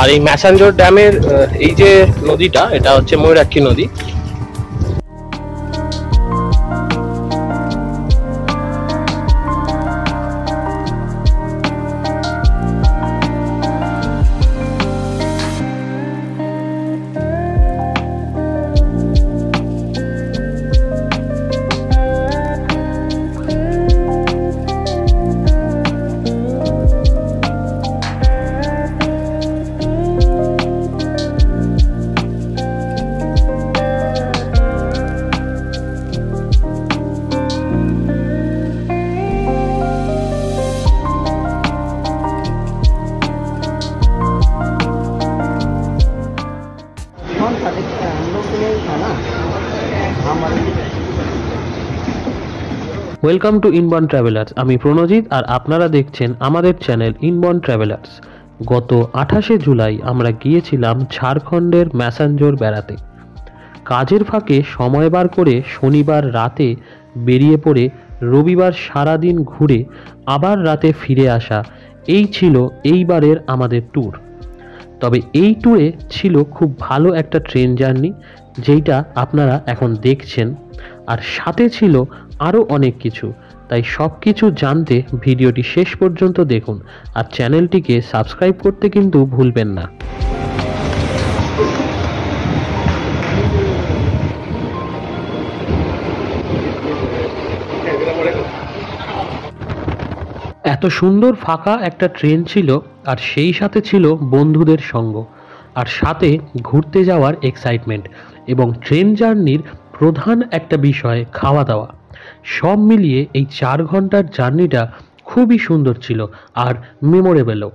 আর এই ম্যাসাঞ্জোর ড্যামের এই যে নদীটা, এটা হচ্ছে ময়ূরাক্ষী নদী। Welcome to inborn travellers. আমি প্রণজিৎ আর আপনারা দেখছেন আমাদের চ্যানেল ইনবর্ন ট্রাভেলার্স। গত 28শে জুলাই আমরা গিয়েছিলাম ঝাড়খণ্ডের ম্যাসাঞ্জোর বেড়াতে। কাজের ফাঁকে সময় বার করে শনিবার রাতে বেরিয়ে পড়ে রবিবার সারাদিন ঘুরে আবার রাতে ফিরে আসা, এই ছিল এইবারের আমাদের ট্যুর। তবে এই ট্যুরে ছিল খুব ভালো একটা ট্রেন জার্নি, যেইটা আপনারা এখন দেখছেন, আর সাথে ছিল আরও অনেক কিছু। তাই সব কিছু জানতে ভিডিওটি শেষ পর্যন্ত দেখুন, আর চ্যানেলটিকে সাবস্ক্রাইব করতে কিন্তু ভুলবেন না। এত সুন্দর ফাঁকা একটা ট্রেন ছিল, আর সেই সাথে ছিল বন্ধুদের সঙ্গ, আর সাথে ঘুরতে যাওয়ার এক্সাইটমেন্ট, এবং ট্রেন জার্নির প্রধান একটা বিষয় খাওয়া দাওয়া। সব মিলিয়ে এই 4 ঘন্টার জার্নিটা খুবই সুন্দর ছিল আর মেমোরেবলও।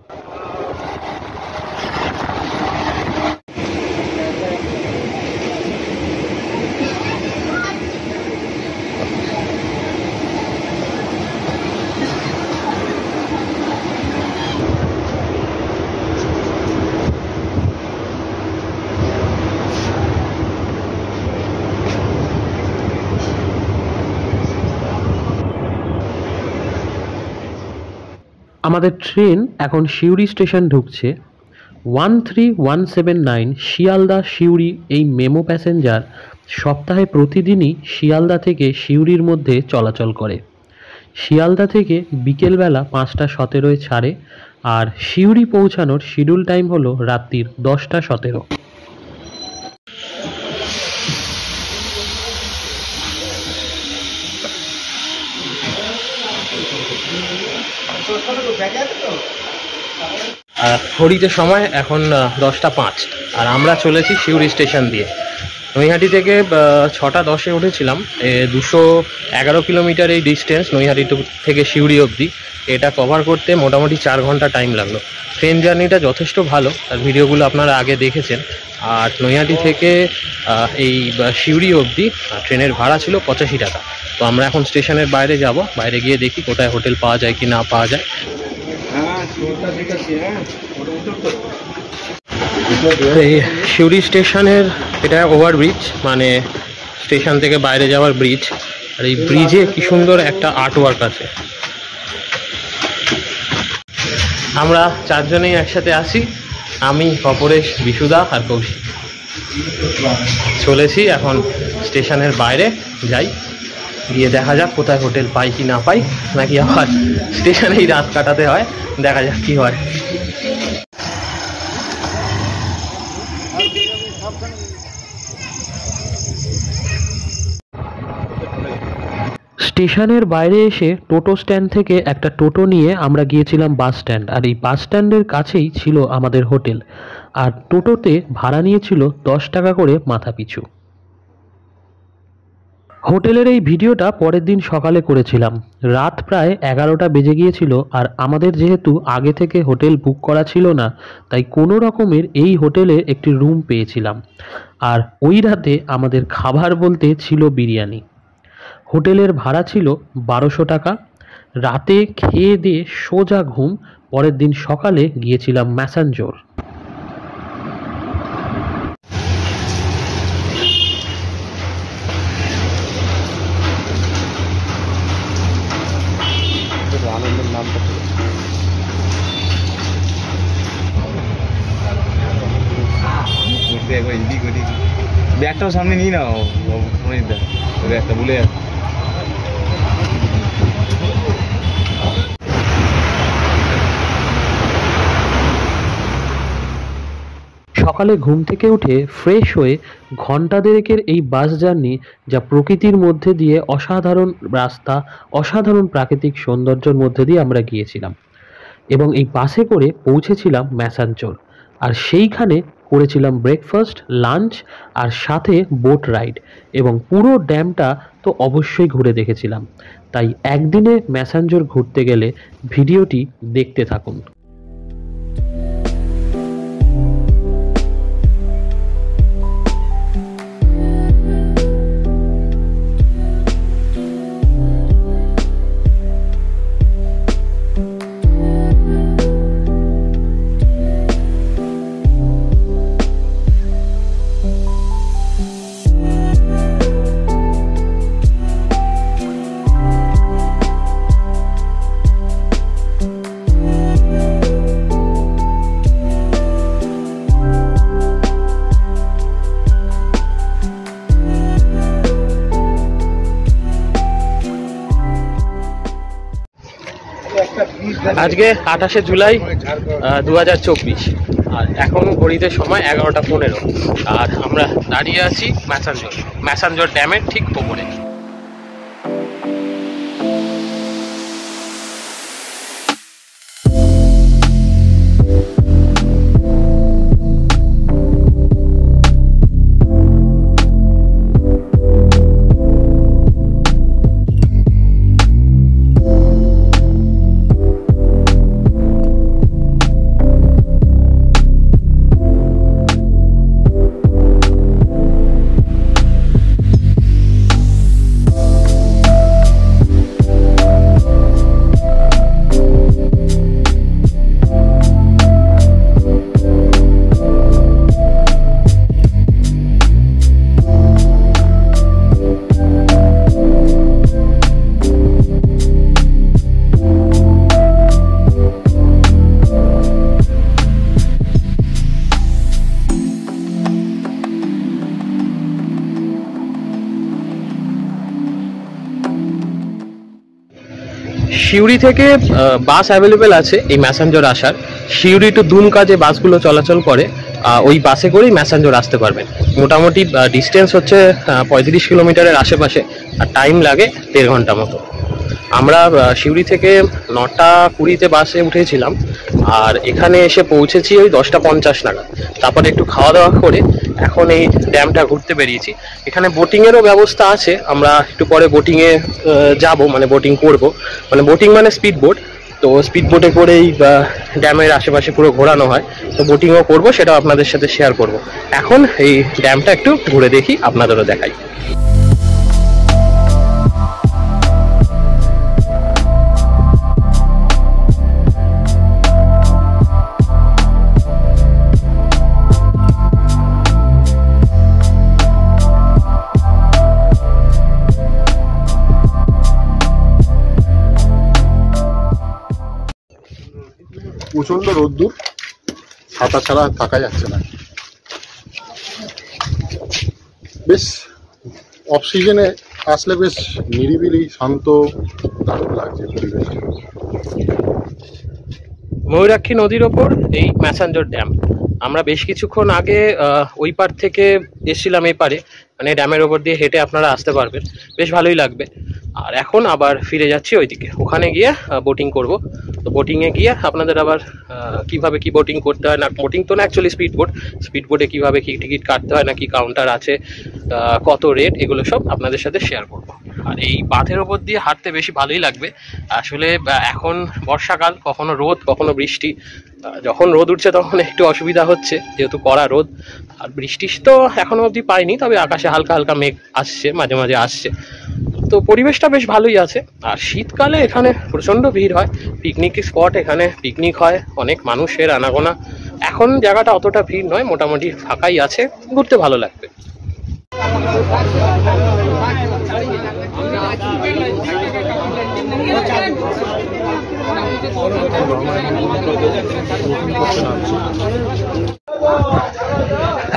আমাদের ট্রেন এখন সিউড়ি স্টেশন ঢুকছে। 13179 শিয়ালদা সিউড়ি এই মেমো প্যাসেঞ্জার সপ্তাহে প্রতিদিনই শিয়ালদা থেকে সিউড়ির মধ্যে চলাচল করে। শিয়ালদা থেকে বিকেলবেলা 5টা 17-এ ছাড়ে, আর সিউড়ি পৌঁছানোর শিডিউল টাইম হলো রাত্রির 10টা 17। ঘড়িতে সময় এখন 10টা 5, আর আমরা চলেছি সিউড়ি স্টেশন দিয়ে। নৈহাটি থেকে 6টা 10-এ উঠেছিলাম। 211 কিলোমিটার এই ডিস্টেন্স নৈহাটি থেকে সিউড়ি অবধি। এটা কভার করতে মোটামুটি 4 ঘন্টা টাইম লাগলো। ট্রেন জার্নিটা যথেষ্ট ভালো, তার ভিডিওগুলো আপনারা আগে দেখেছেন। আর নৈহাটি থেকে এই সিউড়ি অবধি ট্রেনের ভাড়া ছিল 85 টাকা। তো আমরা এখন স্টেশনের বাইরে যাব, বাইরে গিয়ে দেখি কোথায় হোটেল পাওয়া যায় কি না পাওয়া যায়। এই সিউড়ি স্টেশনের এটা ওভারব্রিজ, মানে স্টেশন থেকে বাইরে যাওয়ার ব্রিজ। আর এই ব্রিজে কি সুন্দর একটা আর্ট ওয়ার্ক আছে। আমরা 4 জনেই একসাথে আছি, আমি, অপরেশ, বিশুদা আর কৌশিক। চলেছি এখন স্টেশনের বাইরে, যাই গিয়ে দেখা যাক কোথায় হোটেল পাই কি না পাই, নাকি আবার স্টেশনেই রাত কাটাতে হয়। দেখা যাক কি হয়। স্টেশনের বাইরে এসে টোটো স্ট্যান্ড থেকে একটা টোটো নিয়ে আমরা গিয়েছিলাম বাস স্ট্যান্ড, আর এই বাস স্ট্যান্ডের কাছেই ছিল আমাদের হোটেল। আর টোটোতে ভাড়া নিয়েছিল 10 টাকা করে মাথা পিছু। হোটেলের এই ভিডিওটা পরের দিন সকালে করেছিলাম। রাত প্রায় 11টা বেজে গিয়েছিল, আর আমাদের যেহেতু আগে থেকে হোটেল বুক করা ছিল না, তাই কোনো রকমের এই হোটেলে একটি রুম পেয়েছিলাম। আর ওই রাতে আমাদের খাবার বলতে ছিল বিরিয়ানি। হোটেলের ভাড়া ছিল 1200 টাকা। রাতে খেয়ে দিয়ে সোজা ঘুম। পরের দিন সকালে গিয়েছিলাম ম্যাসাঞ্জোর। ব্যাগটাও সামনে নিয়ে নাও, ব্যাগটা ভুলে যাচ্ছে। সকালে ঘুম থেকে উঠে ফ্রেশ হয়ে ঘন্টা দেড়েকের এই বাস জার্নি, যা প্রকৃতির মধ্যে দিয়ে অসাধারণ রাস্তা, অসাধারণ প্রাকৃতিক সৌন্দর্যের মধ্যে দিয়ে আমরা গিয়েছিলাম এবং এই বাসে করে পৌঁছেছিলাম ম্যাসাঞ্চোর। আর সেইখানে করেছিলাম ব্রেকফাস্ট, লাঞ্চ আর সাথে বোট রাইড, এবং পুরো ড্যামটা তো অবশ্যই ঘুরে দেখেছিলাম। তাই একদিনে ম্যাসাঞ্জোর ঘুরতে গেলে ভিডিওটি দেখতে থাকুন। আজকে 28শে জুলাই 2024, আর এখন ঘড়িতে সময় 11টা 15, আর আমরা দাঁড়িয়ে আছি ম্যাসাঞ্জোর ড্যামের ঠিক ওপরে। সিউড়ি থেকে বাস অ্যাভেলেবেল আছে এই ম্যাসাঞ্জোর আসার। সিউড়ি টু দুমকা যে বাসগুলো চলাচল করে, ওই বাসে করেই ম্যাসাঞ্জোর আসতে পারবেন। মোটামুটি ডিস্টেন্স হচ্ছে 35 কিলোমিটারের আশেপাশে, আর টাইম লাগে 1.5 ঘন্টা মতো। আমরা সিউড়ি থেকে 9টা 20-তে বাসে উঠেছিলাম, আর এখানে এসে পৌঁছেছি ওই 10টা 50 নাগাদ। তারপরে একটু খাওয়া দাওয়া করে এখন এই ড্যামটা ঘুরতে বেরিয়েছি। এখানে বোটিংয়েরও ব্যবস্থা আছে, আমরা একটু পরে বোটিংয়ে যাব, মানে বোটিং করব। মানে বোটিং মানে স্পিড বোট, তো স্পিড বোটে করেই ড্যামের আশেপাশে পুরো ঘোরানো হয়। তো বোটিংও করব, সেটাও আপনাদের সাথে শেয়ার করব। এখন এই ড্যামটা একটু ঘুরে দেখি, আপনাদেরও দেখাই। প্রচন্ড রোদ্দুর, ছাতা ছাড়া থাকা যাচ্ছে না। বেশ অফ সিজনে আসলে বেশ নিরিবিলি শান্ত দারুণ লাগছে পরিবেশটা। ময়ূরাক্ষী নদীর ওপর এই ম্যাসাঞ্জোর ড্যাম। আমরা বেশ কিছুক্ষণ আগে ওই পার থেকে এসেছিলাম এই পারে, মানে ড্যামের ওপর দিয়ে হেঁটে আপনারা আসতে পারবেন, বেশ ভালোই লাগবে। আর এখন আবার ফিরে যাচ্ছি ওইদিকে, ওখানে গিয়ে বোটিং করব। তো বোটিংয়ে গিয়ে আপনাদের আবার কিভাবে কি বোটিং করতে হয়, না বোটিং তো না অ্যাকচুয়ালি স্পিড বোটে কীভাবে কি টিকিট কাটতে হয়, না কি কাউন্টার আছে, কত রেট, এগুলো সব আপনাদের সাথে শেয়ার করব। আর এই বাঁধের ওপর দিয়ে হাঁটতে বেশি ভালোই লাগবে। আসলে এখন বর্ষাকাল, কখনো রোদ কখনো বৃষ্টি। যখন রোদ উঠছে তখন একটু অসুবিধা হচ্ছে, যেহেতু কড়া রোদ। আর বৃষ্টি তো এখনো অবধি পাইনি, তবে আকাশে হালকা হালকা মেঘ আসছে, মাঝে মাঝে আসছে। তো পরিবেশটা বেশ ভালোই আছে। আর শীতকালে এখানে প্রচণ্ড ভিড় হয়, পিকনিক স্পট, এখানে পিকনিক হয়, অনেক মানুষের আনাগোনা। এখন জায়গাটা অতটা ভিড় নয়, মোটামুটি ফাঁকাই আছে, ঘুরতে ভালো লাগবে।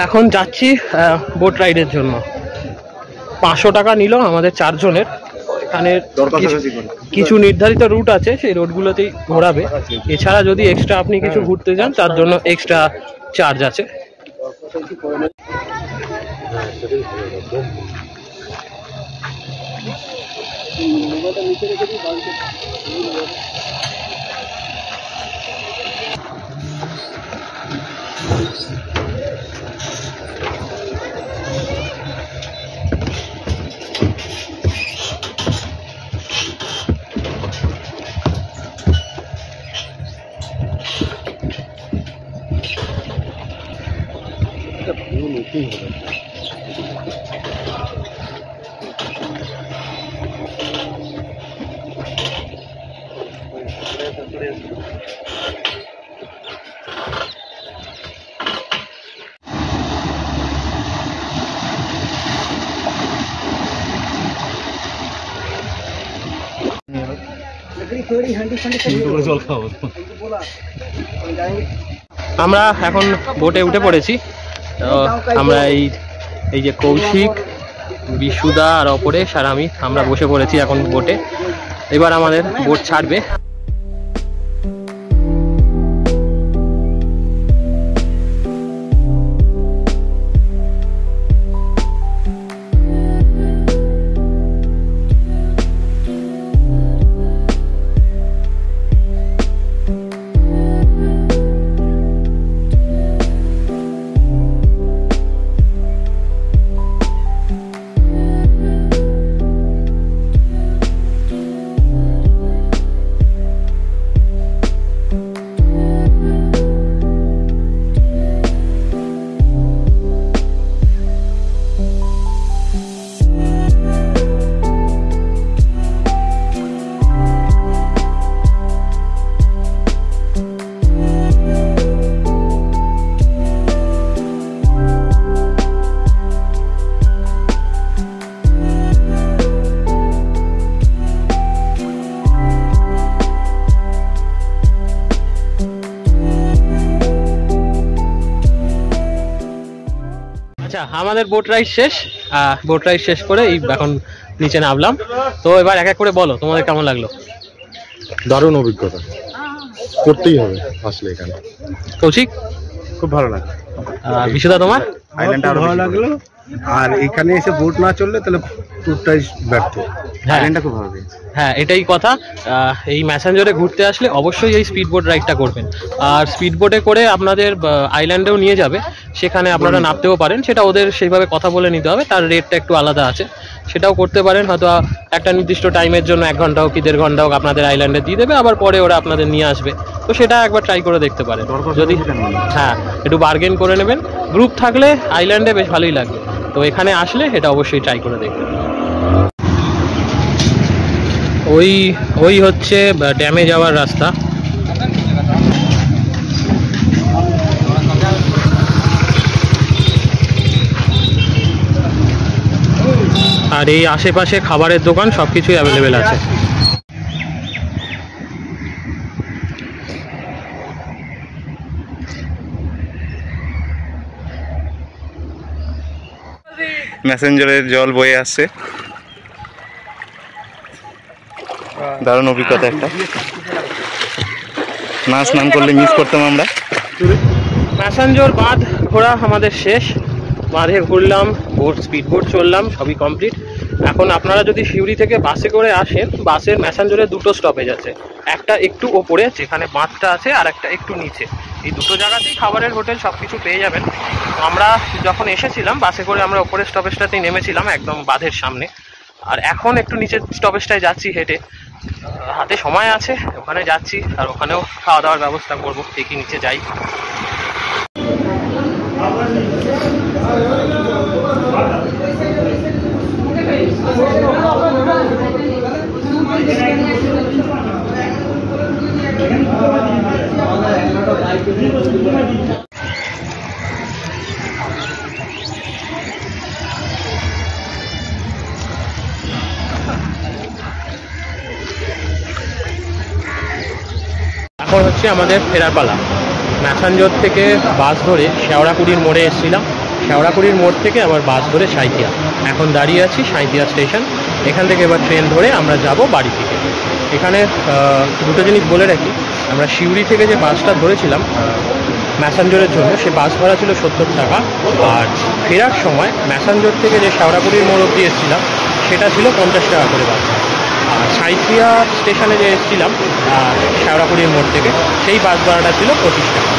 এখন যাচ্ছি বোট রাইডের জন্য। 500 টাকা নিল আমাদের 4 জনের। এখানে কিছু নির্ধারিত রুট আছে, সেই রুটগুলোতেই ঘোরাবে। এছাড়া যদি এক্সট্রা আপনি কিছু ঘুরতে যান তার জন্য এক্সট্রা চার্জ আছে। আমরা এখন বোটে উঠে পড়েছি। আমরা এই যে কৌশিক, বিশুদা আর অপরেশ আর আমরা বসে পড়েছি এখন বোটে। এবার আমাদের বোট ছাড়বে। আচ্ছা, আমাদের বোট রাইড শেষ। বোট রাইড শেষ করে এখন নিচে নামলাম। তো এবার এক এক করে বলো তোমাদের কেমন লাগলো। দারুণ অভিজ্ঞতা, করতেই হবে আসলে এখানে। কৌশিক? খুব ভালো লাগলো। বিশুদা তোমার? আইল্যান্ডটা ভালো লাগলো, আর এখানে এসে বোট না চললে তাহলে ট্যুরটাই ব্যর্থ। আইল্যান্ডটা খুব ভালো। হ্যাঁ, এটাই কথা। এই ম্যাসেঞ্জরে ঘুরতে আসলে অবশ্যই এই স্পিড বোট রাইডটা করবেন। আর স্পিড বোটে করে আপনাদের আইল্যান্ডেও নিয়ে যাবে, সেখানে আপনারা নামতেও পারেন। সেটা ওদের সেইভাবে কথা বলে নিতে হবে, তার রেটটা একটু আলাদা আছে। সেটাও করতে পারেন, হয়তো একটা নির্দিষ্ট টাইমের জন্য 1 ঘন্টা হোক কি 1.5 ঘন্টা হোক আপনাদের আইল্যান্ডে দিয়ে দেবে, আবার পরে ওরা আপনাদের নিয়ে আসবে। তো সেটা একবার ট্রাই করে দেখতে পারেন যদি, হ্যাঁ, একটু বার্গেন করে নেবেন। গ্রুপ থাকলে আইল্যান্ডে বেশ ভালোই লাগবে। তো এখানে আসলে এটা অবশ্যই ট্রাই করে দেখবেন। ওই হচ্ছে ড্যামে যাওয়ার রাস্তা। আর এই আশেপাশে খাবারের দোকান সবকিছুই অ্যাভেলেবেল আছে। ম্যাসেঞ্জারের জল বয়ে আসছে, দারুণ অভিজ্ঞতা একটা। না স্নান করলে মিস করতাম আমরা। ম্যাসেঞ্জর বাঁধ ঘোরা আমাদের শেষ। বাঁধে ঘুরলাম, বোট, স্পিড বোট চললাম, সবই কমপ্লিট। এখন আপনারা যদি সিউড়ি থেকে বাসে করে আসেন, বাসের ম্যাসেঞ্জরে 2টো স্টপেজ আছে। একটা একটু ওপরে যেখানে বাঁধটা আছে, আর একটা একটু নিচে। এই 2টো জায়গাতেই খাবারের হোটেল সব কিছু পেয়ে যাবেন। আমরা যখন এসেছিলাম বাসে করে আমরা ওপরের স্টপেজটাতেই নেমেছিলাম, একদম বাঁধের সামনে। আর এখন একটু নিচের স্টপেজটায় যাচ্ছি হেঁটে, হাতে সময় আছে, ওখানে যাচ্ছি। আর ওখানেও খাওয়া দাওয়ার ব্যবস্থা করবো, দেখি নিচে যাই। এখন হচ্ছে আমাদের ফেরার পালা। ম্যাসাঞ্জোর থেকে বাস ধরে শেওড়াকুড়ির মোড়ে এসেছিলাম, শেওড়াকুড়ির মোড় থেকে আবার বাস ধরে সাঁইথিয়া। এখন দাঁড়িয়ে আছি সাঁইথিয়া স্টেশন। এখান থেকে এবার ট্রেন ধরে আমরা যাব বাড়ি থেকে। এখানে দুটো জিনিস বলে রাখি, আমরা সিউড়ি থেকে যে বাসটা ধরেছিলাম ম্যাসাঞ্জরের জন্য, সে বাস ভাড়া ছিল 70 টাকা। আর ফেরার সময় ম্যাসাঞ্জর থেকে যে শেওড়াকুড়ির মোড় অব্দি এসেছিলাম সেটা ছিল 50 টাকা করে বাস। আর সাঁইথিয়া স্টেশনে যে এসেছিলাম শেওড়াকুড়ির মোড় থেকে, সেই বাস ভাড়াটা ছিল 25 টাকা।